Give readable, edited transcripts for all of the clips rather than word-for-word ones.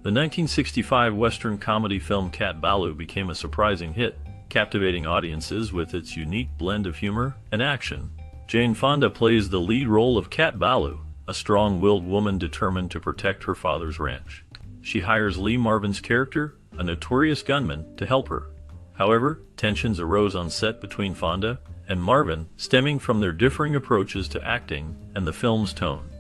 The 1965 Western comedy film Cat Ballou became a surprising hit, captivating audiences with its unique blend of humor and action. Jane Fonda plays the lead role of Cat Ballou, a strong-willed woman determined to protect her father's ranch. She hires Lee Marvin's character, a notorious gunman, to help her. However, tensions arose on set between Fonda and Marvin, stemming from their differing approaches to acting and the film's tone.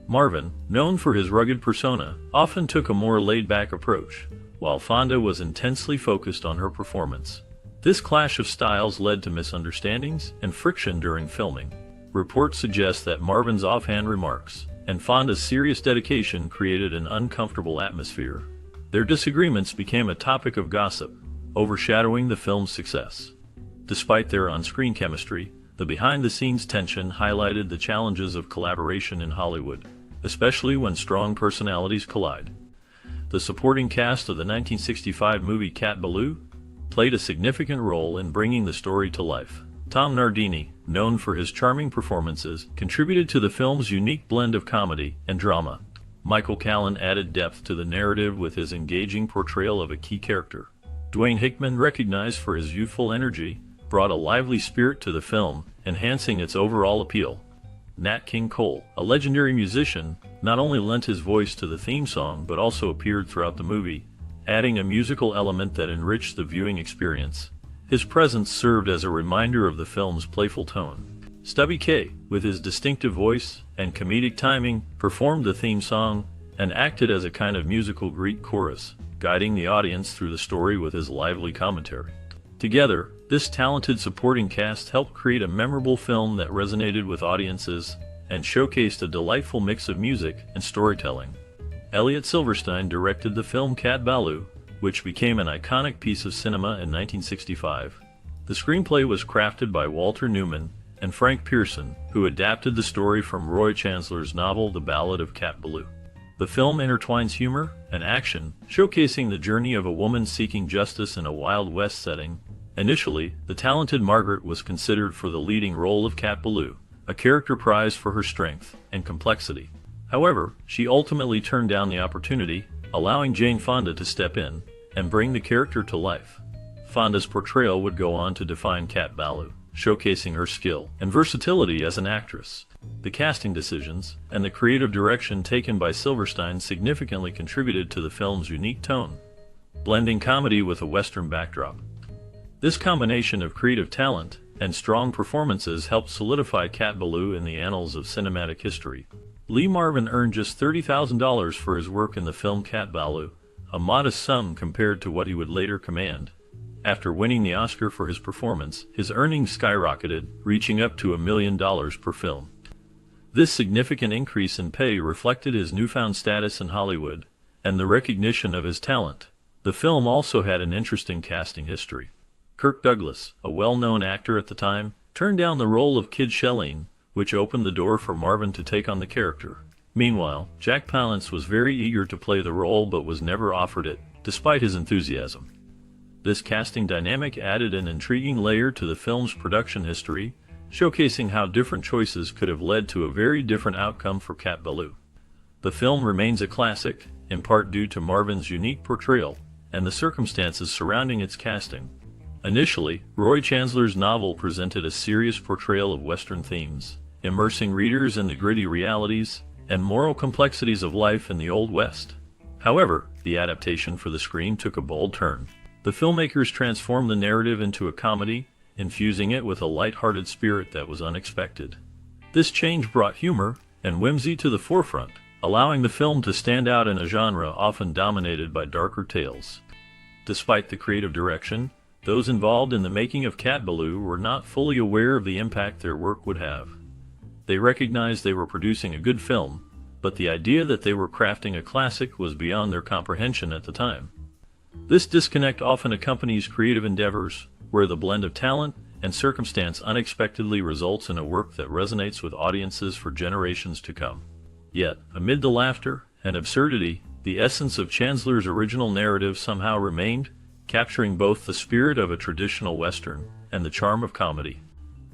Marvin, known for his rugged persona, often took a more laid-back approach, while Fonda was intensely focused on her performance. This clash of styles led to misunderstandings and friction during filming. Reports suggest that Marvin's offhand remarks and Fonda's serious dedication created an uncomfortable atmosphere. Their disagreements became a topic of gossip, overshadowing the film's success. Despite their on-screen chemistry, the behind-the-scenes tension highlighted the challenges of collaboration in Hollywood, especially when strong personalities collide. The supporting cast of the 1965 movie Cat Ballou played a significant role in bringing the story to life. Tom Nardini, known for his charming performances, contributed to the film's unique blend of comedy and drama. Michael Callan added depth to the narrative with his engaging portrayal of a key character. Dwayne Hickman, recognized for his youthful energy, brought a lively spirit to the film, enhancing its overall appeal. Nat King Cole, a legendary musician, not only lent his voice to the theme song but also appeared throughout the movie, adding a musical element that enriched the viewing experience. His presence served as a reminder of the film's playful tone. Stubby Kaye, with his distinctive voice and comedic timing, performed the theme song and acted as a kind of musical Greek chorus, guiding the audience through the story with his lively commentary. Together, this talented supporting cast helped create a memorable film that resonated with audiences and showcased a delightful mix of music and storytelling. Elliot Silverstein directed the film Cat Ballou, which became an iconic piece of cinema in 1965. The screenplay was crafted by Walter Newman and Frank Pearson, who adapted the story from Roy Chandler's novel The Ballad of Cat Ballou. The film intertwines humor and action, showcasing the journey of a woman seeking justice in a Wild West setting. Initially, the talented Margaret was considered for the leading role of Cat Ballou, a character prized for her strength and complexity. However, she ultimately turned down the opportunity, allowing Jane Fonda to step in and bring the character to life. Fonda's portrayal would go on to define Cat Ballou, showcasing her skill and versatility as an actress. The casting decisions and the creative direction taken by Silverstein significantly contributed to the film's unique tone, blending comedy with a Western backdrop. This combination of creative talent and strong performances helped solidify Cat Ballou in the annals of cinematic history. Lee Marvin earned just $30,000 for his work in the film Cat Ballou, a modest sum compared to what he would later command. After winning the Oscar for his performance, his earnings skyrocketed, reaching up to $1 million per film. This significant increase in pay reflected his newfound status in Hollywood and the recognition of his talent. The film also had an interesting casting history. Kirk Douglas, a well-known actor at the time, turned down the role of Kid Shelleen, which opened the door for Marvin to take on the character. Meanwhile, Jack Palance was very eager to play the role but was never offered it, despite his enthusiasm. This casting dynamic added an intriguing layer to the film's production history, showcasing how different choices could have led to a very different outcome for Cat Ballou. The film remains a classic, in part due to Marvin's unique portrayal and the circumstances surrounding its casting. Initially, Roy Chandler's novel presented a serious portrayal of Western themes, immersing readers in the gritty realities and moral complexities of life in the Old West. However, the adaptation for the screen took a bold turn. The filmmakers transformed the narrative into a comedy, infusing it with a light-hearted spirit that was unexpected. This change brought humor and whimsy to the forefront, allowing the film to stand out in a genre often dominated by darker tales. Despite the creative direction, those involved in the making of Cat Ballou were not fully aware of the impact their work would have. They recognized they were producing a good film, but the idea that they were crafting a classic was beyond their comprehension at the time. This disconnect often accompanies creative endeavors, where the blend of talent and circumstance unexpectedly results in a work that resonates with audiences for generations to come. Yet, amid the laughter and absurdity, the essence of Chandler's original narrative somehow remained, capturing both the spirit of a traditional Western and the charm of comedy.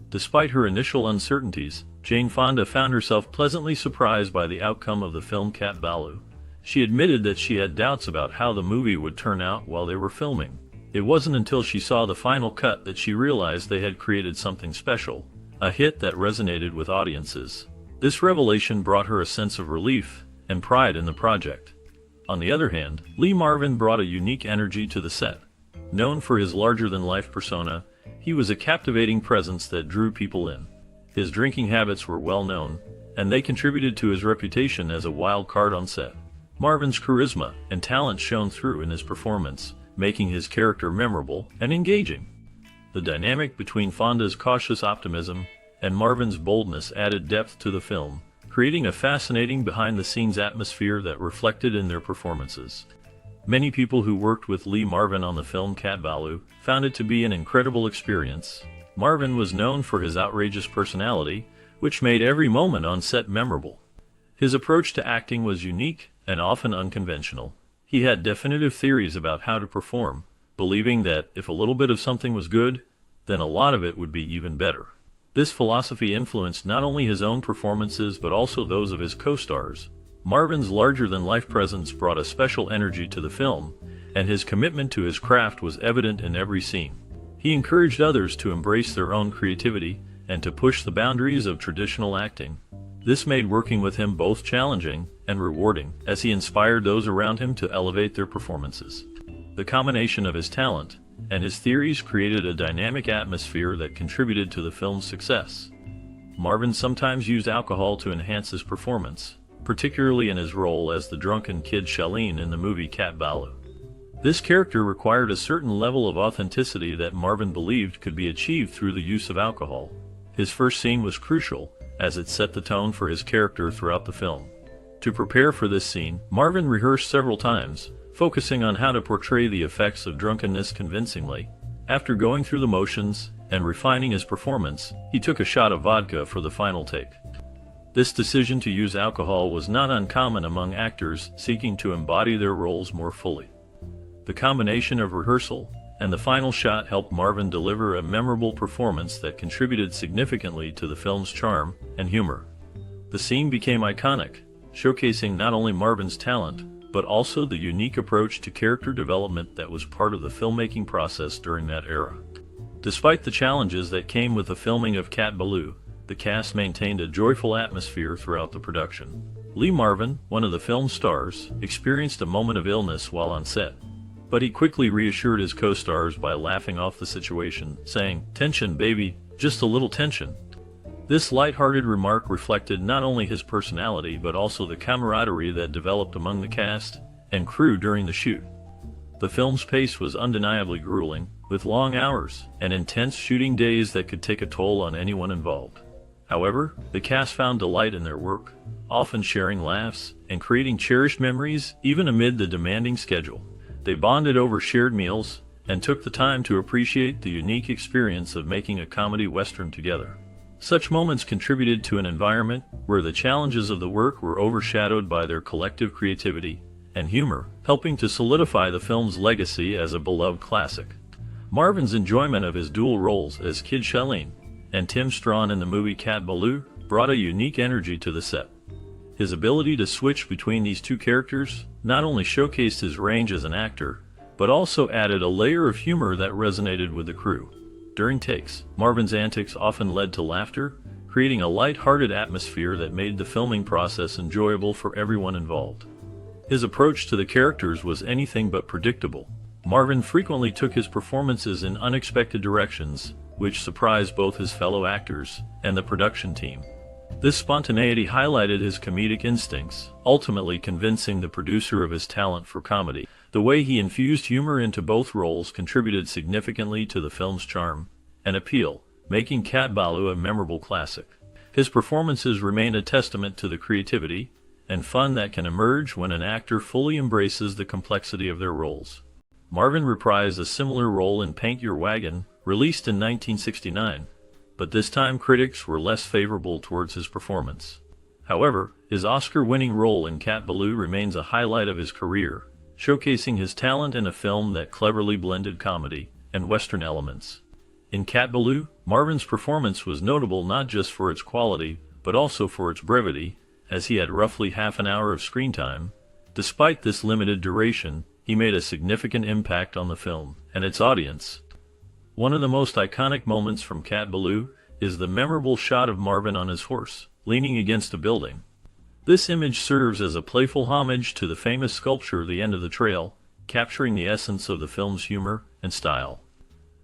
Despite her initial uncertainties, Jane Fonda found herself pleasantly surprised by the outcome of the film Cat Ballou, She admitted that she had doubts about how the movie would turn out while they were filming. It wasn't until she saw the final cut that she realized they had created something special, a hit that resonated with audiences. This revelation brought her a sense of relief and pride in the project. On the other hand, Marvin brought a unique energy to the set. Known for his larger-than-life persona, he was a captivating presence that drew people in. His drinking habits were well known, and they contributed to his reputation as a wild card on set. Marvin's charisma and talent shone through in his performance, making his character memorable and engaging. The dynamic between Fonda's cautious optimism and Marvin's boldness added depth to the film, creating a fascinating behind-the-scenes atmosphere that reflected in their performances. Many people who worked with Marvin on the film Cat Ballou found it to be an incredible experience. Marvin was known for his outrageous personality, which made every moment on set memorable. His approach to acting was unique and often unconventional. He had definitive theories about how to perform, believing that if a little bit of something was good, then a lot of it would be even better. This philosophy influenced not only his own performances but also those of his co-stars. Marvin's larger-than-life presence brought a special energy to the film, and his commitment to his craft was evident in every scene. He encouraged others to embrace their own creativity and to push the boundaries of traditional acting. This made working with him both challenging and rewarding, as he inspired those around him to elevate their performances. The combination of his talent and his theories created a dynamic atmosphere that contributed to the film's success. Marvin sometimes used alcohol to enhance his performance, particularly in his role as the drunken kid Shailene in the movie Cat Ballou. This character required a certain level of authenticity that Marvin believed could be achieved through the use of alcohol. His first scene was crucial, as it set the tone for his character throughout the film. To prepare for this scene, Marvin rehearsed several times, focusing on how to portray the effects of drunkenness convincingly. After going through the motions and refining his performance, he took a shot of vodka for the final take. This decision to use alcohol was not uncommon among actors seeking to embody their roles more fully. The combination of rehearsal and the final shot helped Marvin deliver a memorable performance that contributed significantly to the film's charm and humor. The scene became iconic, showcasing not only Marvin's talent, but also the unique approach to character development that was part of the filmmaking process during that era. Despite the challenges that came with the filming of Cat Ballou, the cast maintained a joyful atmosphere throughout the production. Marvin, one of the film's stars, experienced a moment of illness while on set, but he quickly reassured his co-stars by laughing off the situation, saying, "Tension, baby, just a little tension." This lighthearted remark reflected not only his personality but also the camaraderie that developed among the cast and crew during the shoot. The film's pace was undeniably grueling, with long hours and intense shooting days that could take a toll on anyone involved. However, the cast found delight in their work, often sharing laughs and creating cherished memories even amid the demanding schedule. They bonded over shared meals and took the time to appreciate the unique experience of making a comedy western together. Such moments contributed to an environment where the challenges of the work were overshadowed by their collective creativity and humor, helping to solidify the film's legacy as a beloved classic. Marvin's enjoyment of his dual roles as Kid Shailene and Tim Strawn in the movie Cat Ballou brought a unique energy to the set. His ability to switch between these two characters not only showcased his range as an actor, but also added a layer of humor that resonated with the crew. During takes, Marvin's antics often led to laughter, creating a light-hearted atmosphere that made the filming process enjoyable for everyone involved. His approach to the characters was anything but predictable. Marvin frequently took his performances in unexpected directions, which surprised both his fellow actors and the production team. This spontaneity highlighted his comedic instincts, ultimately convincing the producer of his talent for comedy. The way he infused humor into both roles contributed significantly to the film's charm and appeal, making Cat Ballou a memorable classic. His performances remain a testament to the creativity and fun that can emerge when an actor fully embraces the complexity of their roles. Marvin reprised a similar role in Paint Your Wagon, released in 1969, but this time critics were less favorable towards his performance. However, his Oscar-winning role in Cat Ballou remains a highlight of his career, showcasing his talent in a film that cleverly blended comedy and Western elements. In Cat Ballou, Marvin's performance was notable not just for its quality, but also for its brevity, as he had roughly half an hour of screen time. Despite this limited duration, he made a significant impact on the film and its audience. One of the most iconic moments from Cat Ballou is the memorable shot of Marvin on his horse, leaning against a building. This image serves as a playful homage to the famous sculpture The End of the Trail, capturing the essence of the film's humor and style.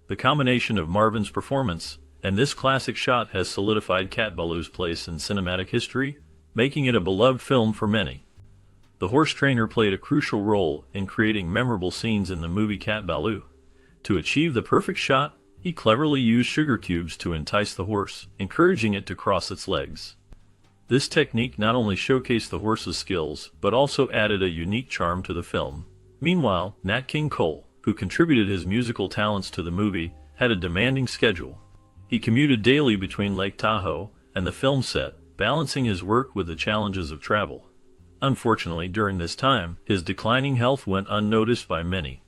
The combination of Marvin's performance and this classic shot has solidified Cat Ballou's place in cinematic history, making it a beloved film for many. The horse trainer played a crucial role in creating memorable scenes in the movie Cat Ballou. To achieve the perfect shot, he cleverly used sugar cubes to entice the horse, encouraging it to cross its legs. This technique not only showcased the horse's skills, but also added a unique charm to the film. Meanwhile, Nat King Cole, who contributed his musical talents to the movie, had a demanding schedule. He commuted daily between Lake Tahoe and the film set, balancing his work with the challenges of travel. Unfortunately, during this time, his declining health went unnoticed by many.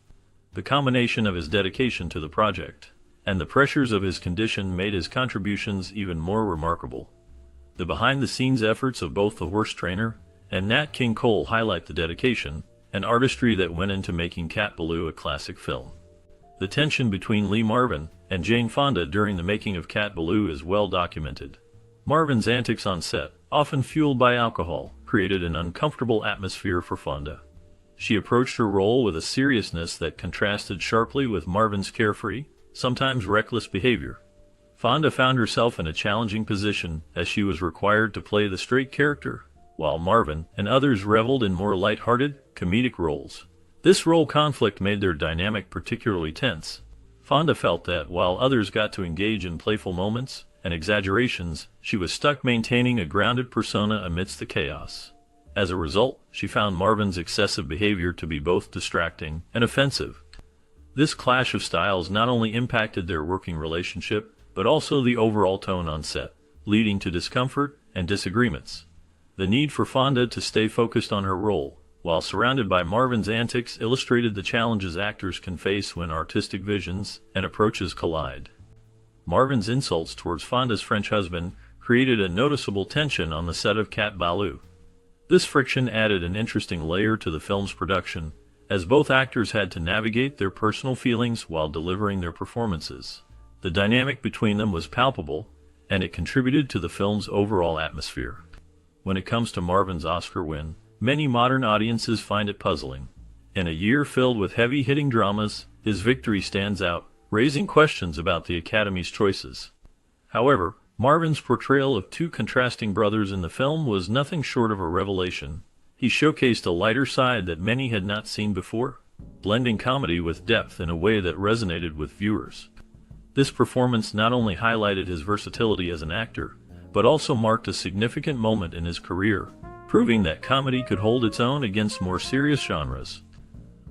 The combination of his dedication to the project and the pressures of his condition made his contributions even more remarkable. The behind-the-scenes efforts of both the horse trainer and Nat King Cole highlight the dedication and artistry that went into making Cat Ballou a classic film. The tension between Lee Marvin and Jane Fonda during the making of Cat Ballou is well documented. Marvin's antics on set, often fueled by alcohol, created an uncomfortable atmosphere for Fonda. She approached her role with a seriousness that contrasted sharply with Marvin's carefree, sometimes reckless behavior. Fonda found herself in a challenging position as she was required to play the straight character, while Marvin and others reveled in more light-hearted, comedic roles. This role conflict made their dynamic particularly tense. Fonda felt that, while others got to engage in playful moments and exaggerations, she was stuck maintaining a grounded persona amidst the chaos. As a result, she found Marvin's excessive behavior to be both distracting and offensive. This clash of styles not only impacted their working relationship, but also the overall tone on set, leading to discomfort and disagreements. The need for Fonda to stay focused on her role, while surrounded by Marvin's antics, illustrated the challenges actors can face when artistic visions and approaches collide. Marvin's insults towards Fonda's French husband created a noticeable tension on the set of Cat Ballou. This friction added an interesting layer to the film's production, as both actors had to navigate their personal feelings while delivering their performances. The dynamic between them was palpable, and it contributed to the film's overall atmosphere. When it comes to Marvin's Oscar win, many modern audiences find it puzzling. In a year filled with heavy-hitting dramas, his victory stands out, raising questions about the Academy's choices. However, Marvin's portrayal of two contrasting brothers in the film was nothing short of a revelation. He showcased a lighter side that many had not seen before, blending comedy with depth in a way that resonated with viewers. This performance not only highlighted his versatility as an actor, but also marked a significant moment in his career, proving that comedy could hold its own against more serious genres.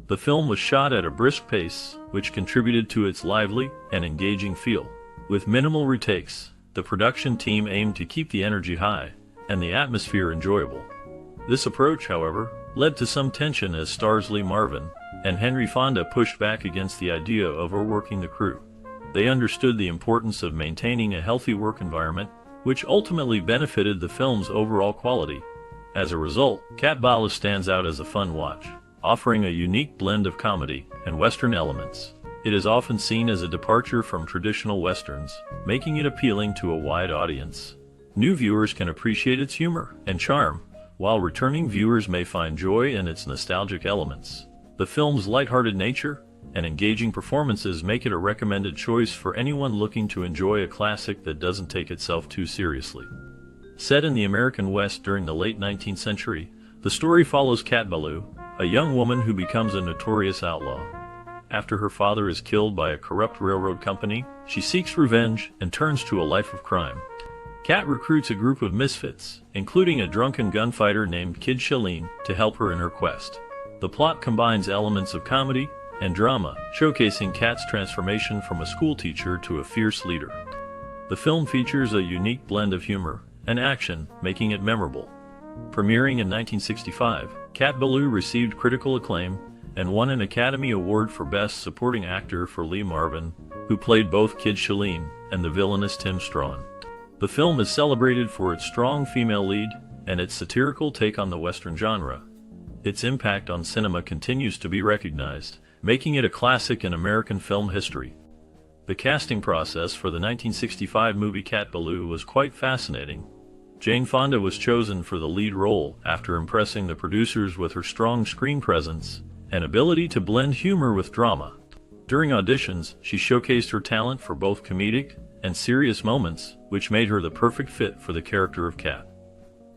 The film was shot at a brisk pace, which contributed to its lively and engaging feel. With minimal retakes, the production team aimed to keep the energy high and the atmosphere enjoyable. This approach, however, led to some tension as stars Lee Marvin and Henry Fonda pushed back against the idea of overworking the crew. They understood the importance of maintaining a healthy work environment, which ultimately benefited the film's overall quality. As a result, Cat Ballou stands out as a fun watch, offering a unique blend of comedy and Western elements. It is often seen as a departure from traditional Westerns, making it appealing to a wide audience. New viewers can appreciate its humor and charm, while returning viewers may find joy in its nostalgic elements. The film's lighthearted nature and engaging performances make it a recommended choice for anyone looking to enjoy a classic that doesn't take itself too seriously. Set in the American West during the late 19th century, the story follows Cat Ballou, a young woman who becomes a notorious outlaw. After her father is killed by a corrupt railroad company, she seeks revenge and turns to a life of crime. Cat recruits a group of misfits, including a drunken gunfighter named Kid Shalene, to help her in her quest. The plot combines elements of comedy and drama, showcasing Cat's transformation from a schoolteacher to a fierce leader. The film features a unique blend of humor and action, making it memorable. Premiering in 1965, Cat Ballou received critical acclaim and won an Academy Award for Best Supporting Actor for Lee Marvin, who played both Kid Shalene and the villainous Tim Strawn. The film is celebrated for its strong female lead and its satirical take on the Western genre. Its impact on cinema continues to be recognized, making it a classic in American film history. The casting process for the 1965 movie Cat Ballou was quite fascinating. Jane Fonda was chosen for the lead role after impressing the producers with her strong screen presence and ability to blend humor with drama. During auditions, she showcased her talent for both comedic and serious moments, which made her the perfect fit for the character of Cat.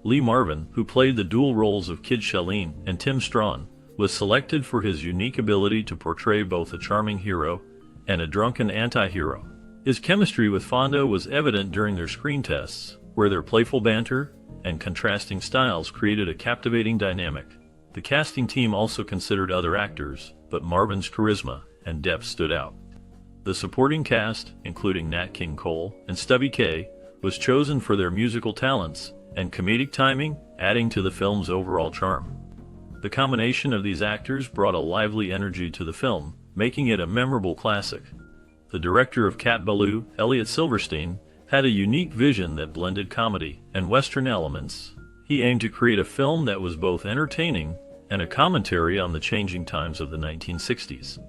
Lee Marvin, who played the dual roles of Kid Chalene and Tim Strawn, was selected for his unique ability to portray both a charming hero and a drunken anti-hero. His chemistry with Fonda was evident during their screen tests, where their playful banter and contrasting styles created a captivating dynamic. The casting team also considered other actors, but Marvin's charisma and depth stood out. The supporting cast, including Nat King Cole and Stubby Kaye, was chosen for their musical talents and comedic timing, adding to the film's overall charm. The combination of these actors brought a lively energy to the film, making it a memorable classic. The director of Cat Ballou, Elliot Silverstein, had a unique vision that blended comedy and Western elements. He aimed to create a film that was both entertaining and a commentary on the changing times of the 1960s.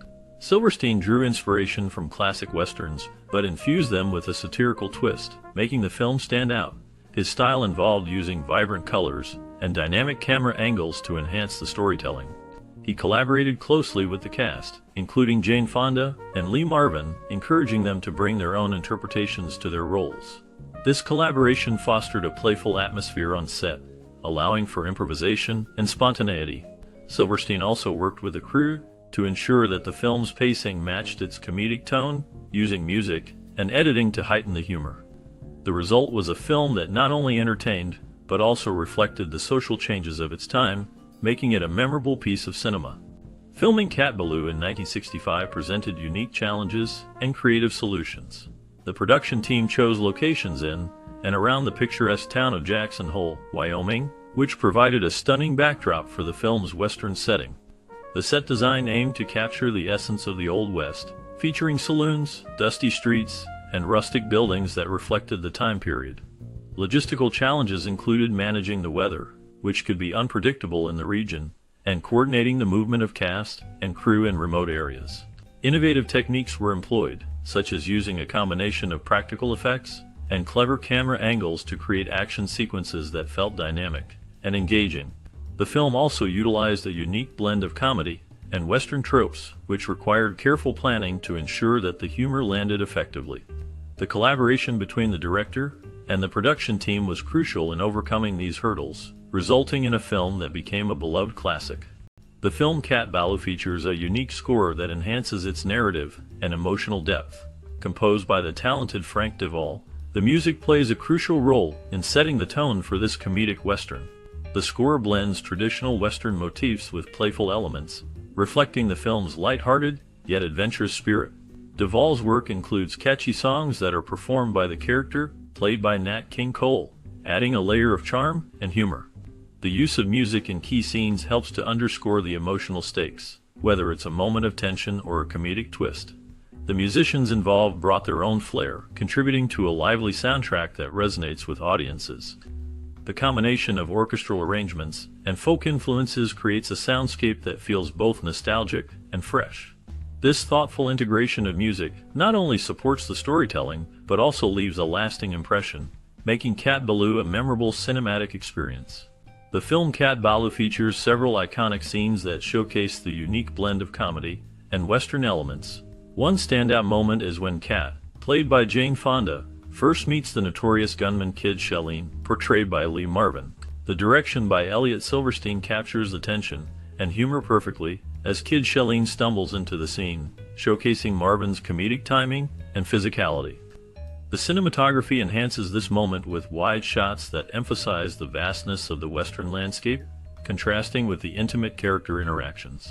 Silverstein drew inspiration from classic Westerns, but infused them with a satirical twist, making the film stand out. His style involved using vibrant colors and dynamic camera angles to enhance the storytelling. He collaborated closely with the cast, including Jane Fonda and Lee Marvin, encouraging them to bring their own interpretations to their roles. This collaboration fostered a playful atmosphere on set, allowing for improvisation and spontaneity. Silverstein also worked with the crew to ensure that the film's pacing matched its comedic tone, using music and editing to heighten the humor. The result was a film that not only entertained, but also reflected the social changes of its time, making it a memorable piece of cinema. Filming Cat Ballou in 1965 presented unique challenges and creative solutions. The production team chose locations in and around the picturesque town of Jackson Hole, Wyoming, which provided a stunning backdrop for the film's Western setting. The set design aimed to capture the essence of the Old West, featuring saloons, dusty streets, and rustic buildings that reflected the time period. Logistical challenges included managing the weather, which could be unpredictable in the region, and coordinating the movement of cast and crew in remote areas. Innovative techniques were employed, such as using a combination of practical effects and clever camera angles to create action sequences that felt dynamic and engaging. The film also utilized a unique blend of comedy and Western tropes, which required careful planning to ensure that the humor landed effectively. The collaboration between the director and the production team was crucial in overcoming these hurdles, resulting in a film that became a beloved classic. The film Cat Ballou features a unique score that enhances its narrative and emotional depth. Composed by the talented Frank Duvall, the music plays a crucial role in setting the tone for this comedic Western. The score blends traditional Western motifs with playful elements, reflecting the film's lighthearted yet adventurous spirit. Duvall's work includes catchy songs that are performed by the character, played by Nat King Cole, adding a layer of charm and humor. The use of music in key scenes helps to underscore the emotional stakes, whether it's a moment of tension or a comedic twist. The musicians involved brought their own flair, contributing to a lively soundtrack that resonates with audiences. The combination of orchestral arrangements and folk influences creates a soundscape that feels both nostalgic and fresh. This thoughtful integration of music not only supports the storytelling, but also leaves a lasting impression, making Cat Ballou a memorable cinematic experience. The film Cat Ballou features several iconic scenes that showcase the unique blend of comedy and Western elements. One standout moment is when Cat, played by Jane Fonda, first meets the notorious gunman Kid Chalene, portrayed by Lee Marvin. The direction by Elliot Silverstein captures the tension and humor perfectly, as Kid Chalene stumbles into the scene, showcasing Marvin's comedic timing and physicality. The cinematography enhances this moment with wide shots that emphasize the vastness of the Western landscape, contrasting with the intimate character interactions.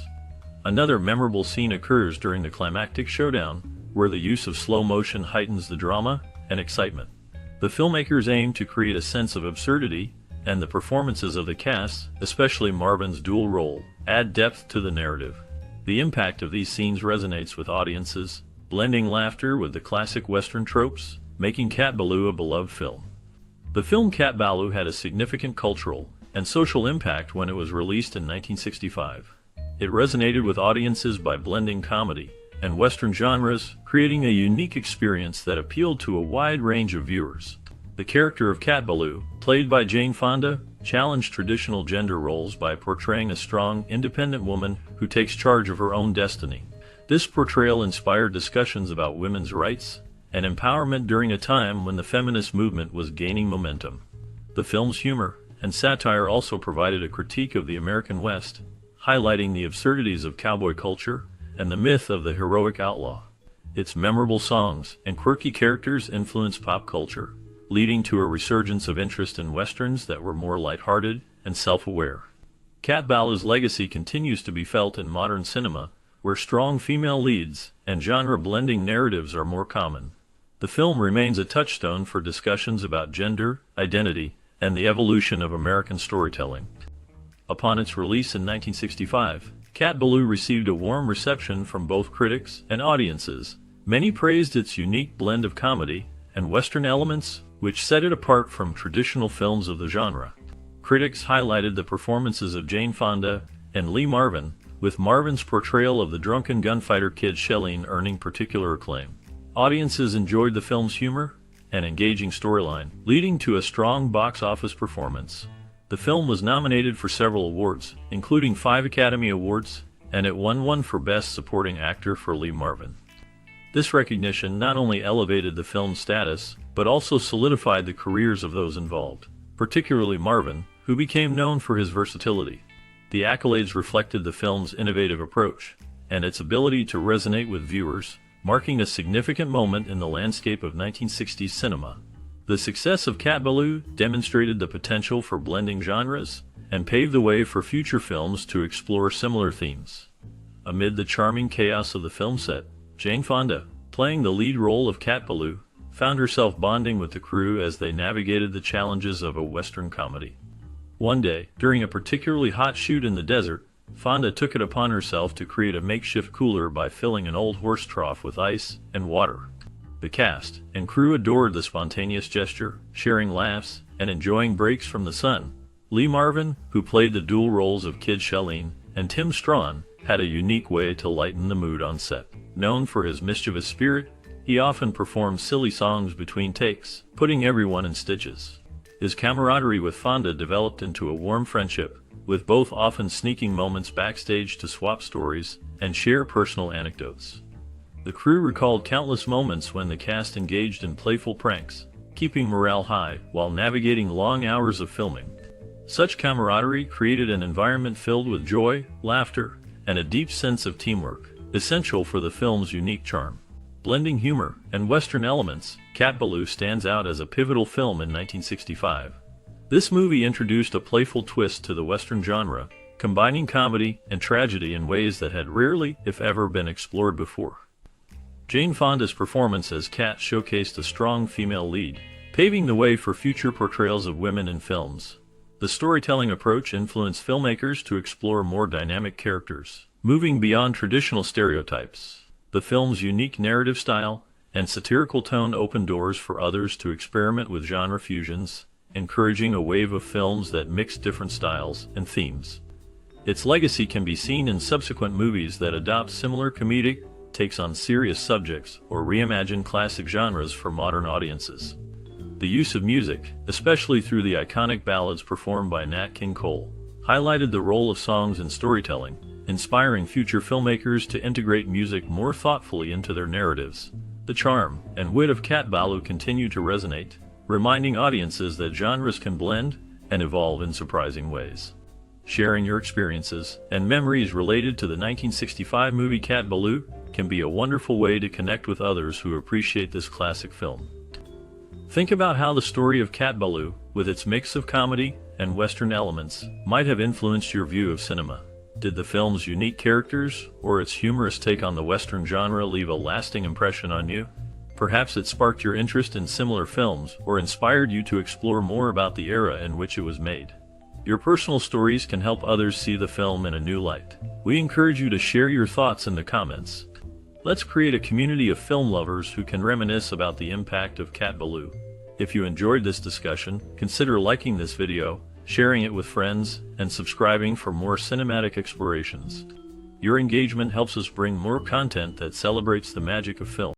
Another memorable scene occurs during the climactic showdown, where the use of slow motion heightens the drama and excitement. The filmmakers aim to create a sense of absurdity, and the performances of the cast, especially Marvin's dual role, add depth to the narrative. The impact of these scenes resonates with audiences, blending laughter with the classic Western tropes, making Cat Ballou a beloved film. The film Cat Ballou had a significant cultural and social impact when it was released in 1965. It resonated with audiences by blending comedy and Western genres, creating a unique experience that appealed to a wide range of viewers. The character of Cat Ballou, played by Jane Fonda, challenged traditional gender roles by portraying a strong, independent woman who takes charge of her own destiny. This portrayal inspired discussions about women's rights and empowerment during a time when the feminist movement was gaining momentum. The film's humor and satire also provided a critique of the American West, highlighting the absurdities of cowboy culture and the myth of the heroic outlaw. Its memorable songs and quirky characters influenced pop culture, leading to a resurgence of interest in westerns that were more lighthearted and self-aware. Cat Ballou's legacy continues to be felt in modern cinema, where strong female leads and genre-blending narratives are more common. The film remains a touchstone for discussions about gender, identity, and the evolution of American storytelling. Upon its release in 1965, Cat Ballou received a warm reception from both critics and audiences. Many praised its unique blend of comedy and Western elements, which set it apart from traditional films of the genre. Critics highlighted the performances of Jane Fonda and Lee Marvin, with Marvin's portrayal of the drunken gunfighter Kid Shelleen earning particular acclaim. Audiences enjoyed the film's humor and engaging storyline, leading to a strong box office performance. The film was nominated for several awards, including 5 Academy Awards, and it won one for Best Supporting Actor for Lee Marvin. This recognition not only elevated the film's status, but also solidified the careers of those involved, particularly Marvin, who became known for his versatility. The accolades reflected the film's innovative approach and its ability to resonate with viewers, marking a significant moment in the landscape of 1960s cinema. The success of Cat Ballou demonstrated the potential for blending genres and paved the way for future films to explore similar themes. Amid the charming chaos of the film set, Jane Fonda, playing the lead role of Cat Ballou, found herself bonding with the crew as they navigated the challenges of a Western comedy. One day, during a particularly hot shoot in the desert, Fonda took it upon herself to create a makeshift cooler by filling an old horse trough with ice and water. The cast and crew adored the spontaneous gesture, sharing laughs and enjoying breaks from the sun. Lee Marvin, who played the dual roles of Kid Shelleen, and Tim Strawn, had a unique way to lighten the mood on set. Known for his mischievous spirit, he often performed silly songs between takes, putting everyone in stitches. His camaraderie with Fonda developed into a warm friendship, with both often sneaking moments backstage to swap stories and share personal anecdotes. The crew recalled countless moments when the cast engaged in playful pranks, keeping morale high while navigating long hours of filming. Such camaraderie created an environment filled with joy, laughter, and a deep sense of teamwork, essential for the film's unique charm. Blending humor and Western elements, Cat Ballou stands out as a pivotal film in 1965. This movie introduced a playful twist to the Western genre, combining comedy and tragedy in ways that had rarely, if ever, been explored before. Jane Fonda's performance as Cat showcased a strong female lead, paving the way for future portrayals of women in films. The storytelling approach influenced filmmakers to explore more dynamic characters, moving beyond traditional stereotypes. The film's unique narrative style and satirical tone opened doors for others to experiment with genre fusions, encouraging a wave of films that mix different styles and themes. Its legacy can be seen in subsequent movies that adopt similar comedic takes on serious subjects or reimagine classic genres for modern audiences. The use of music, especially through the iconic ballads performed by Nat King Cole, highlighted the role of songs in storytelling, inspiring future filmmakers to integrate music more thoughtfully into their narratives. The charm and wit of Cat Ballou continue to resonate, reminding audiences that genres can blend and evolve in surprising ways. Sharing your experiences and memories related to the 1965 movie Cat Ballou can be a wonderful way to connect with others who appreciate this classic film. Think about how the story of Cat Ballou, with its mix of comedy and Western elements, might have influenced your view of cinema. Did the film's unique characters or its humorous take on the Western genre leave a lasting impression on you? Perhaps it sparked your interest in similar films or inspired you to explore more about the era in which it was made. Your personal stories can help others see the film in a new light. We encourage you to share your thoughts in the comments. Let's create a community of film lovers who can reminisce about the impact of Cat Ballou. If you enjoyed this discussion, consider liking this video, sharing it with friends, and subscribing for more cinematic explorations. Your engagement helps us bring more content that celebrates the magic of film.